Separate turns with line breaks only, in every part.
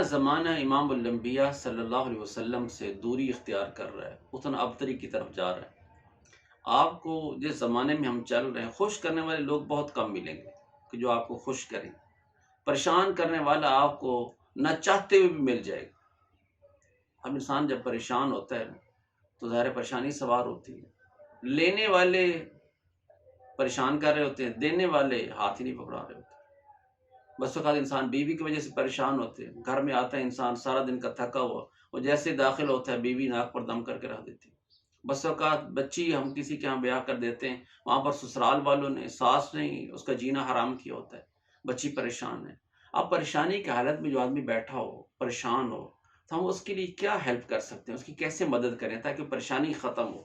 زمانہ امام الانبیاء صلی اللہ علیہ وسلم سے دوری اختیار کر رہا ہے، اتنا ابتری کی طرف جا رہا ہے۔ آپ کو جس زمانے میں ہم چل رہے ہیں، خوش کرنے والے لوگ بہت کم ملیں گے کہ جو آپ کو خوش کریں۔ پریشان کرنے والا آپ کو نہ چاہتے ہوئے بھی مل جائے گا۔ ہم انسان جب پریشان ہوتا ہے تو ظاہر پریشانی سوار ہوتی ہے۔ لینے والے پریشان کر رہے ہوتے ہیں، دینے والے ہاتھ ہی نہیں پکڑا رہے ہوتے۔ بس اوقات انسان بیوی کی وجہ سے پریشان ہوتے ہیں، گھر میں آتا ہے انسان سارا دن کا تھکا ہوا، وہ جیسے داخل ہوتا ہے بیوی ناک پر دم کر کے رکھ دیتی ہے۔ بس اوقات بچی ہم کسی کے ہاں بیاہ کر دیتے ہیں، وہاں پر سسرال والوں نے، ساس نے اس کا جینا حرام کیا ہوتا ہے، بچی پریشان ہے۔ اب پریشانی کی حالت میں جو آدمی بیٹھا ہو، پریشان ہو، تو ہم اس کے لیے کیا ہیلپ کر سکتے ہیں، اس کی کیسے مدد کریں تاکہ پریشانی ختم ہو،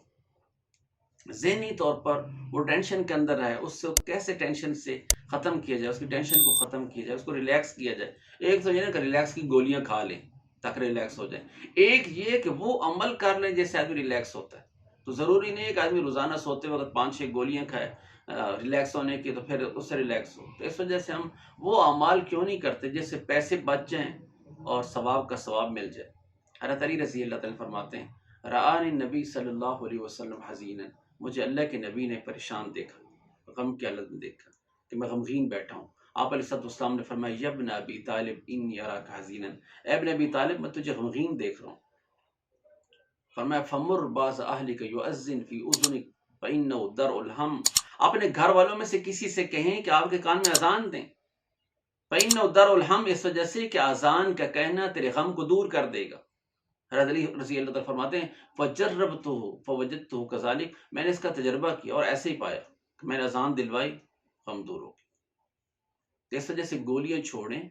ذہنی طور پر وہ ٹینشن کے اندر رہے، اس سے کیسے ٹینشن سے ختم کیا جائے، اس کی ٹینشن کو ختم کیا جائے، اس کو ریلیکس کیا جائے۔ ایک تو یہ نا کہ ریلیکس کی گولیاں کھا لیں تاکہ ریلیکس ہو جائے، ایک یہ کہ وہ عمل کر لیں جیسے آدمی ریلیکس ہوتا ہے۔ تو ضروری نہیں ہے کہ آدمی روزانہ سوتے وقت 5-6 گولیاں کھائے ریلیکس ہونے کی تو پھر اس سے ریلیکس ہو۔ تو اس وجہ سے ہم وہ اعمال کیوں نہیں کرتے جس سے پیسے بچ جائیں اور ثواب کا ثواب مل جائے۔ حضرت علی رضی اللہ تعالیٰ فرماتے ہیں، رآنی نبی صلی اللہ علیہ وسلم حزینا، مجھے اللہ کے نبی نے پریشان دیکھا، غم کی حالت میں دیکھا کہ میں غمگین بیٹھا ہوں۔ آپ علیہ السلام نے فرمایا، یا ابن ابی طالب انی اراک حزینا، اے ابن ابی طالب میں تجھے غمگین دیکھ رہا ہوں۔ فرمایا فمر بعض اہلک یؤذن فی اذنک فانہ درء الہم، اپنے گھر والوں میں سے کسی سے کہیں کہ آپ کے کان میں اذان دیں، فانہ درء الہم، اس وجہ سے کہ اذان کا کہنا تیرے غم کو دور کر دے گا۔ حضرت علی رضی اللہ تعالیٰ فرماتے ہیں فجربتہ فوجدتہ کذالک، میں نے اس کا تجربہ کیا اور ایسے ہی پایا کہ میں نے اذان دلوائی، غم دور ہو گیا۔ اس وجہ سے گولیاں چھوڑیں،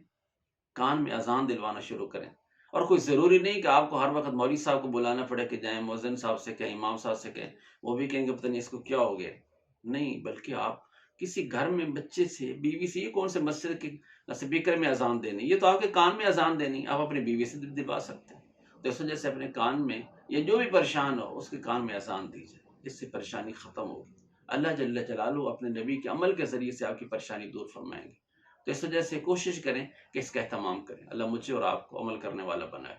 کان میں اذان دلوانا شروع کریں۔ اور کوئی ضروری نہیں کہ آپ کو ہر وقت مولوی صاحب کو بلانا پڑے کہ جائیں مؤذن صاحب سے کہیں، امام صاحب سے کہیں، وہ بھی کہیں گے پتہ نہیں اس کو کیا ہو گیا۔ نہیں، بلکہ آپ کسی گھر میں بچے سے، بیوی سے، یہ کون سے مسجد کے اسپیکر میں اذان دینی، یہ تو آپ کے کان میں اذان دینی، آپ اپنی بیوی سے دلوا سکتے ہیں۔ تو اس وجہ سے اپنے کان میں، یا جو بھی پریشان ہو اس کے کان میں اذان دی جائے، اس سے پریشانی ختم ہوگی۔ اللہ جل جلالہ اپنے نبی کے عمل کے ذریعے سے آپ کی پریشانی دور فرمائیں گے۔ تو اس وجہ سے کوشش کریں کہ اس کا اہتمام کریں۔ اللہ مجھے اور آپ کو عمل کرنے والا بنائے۔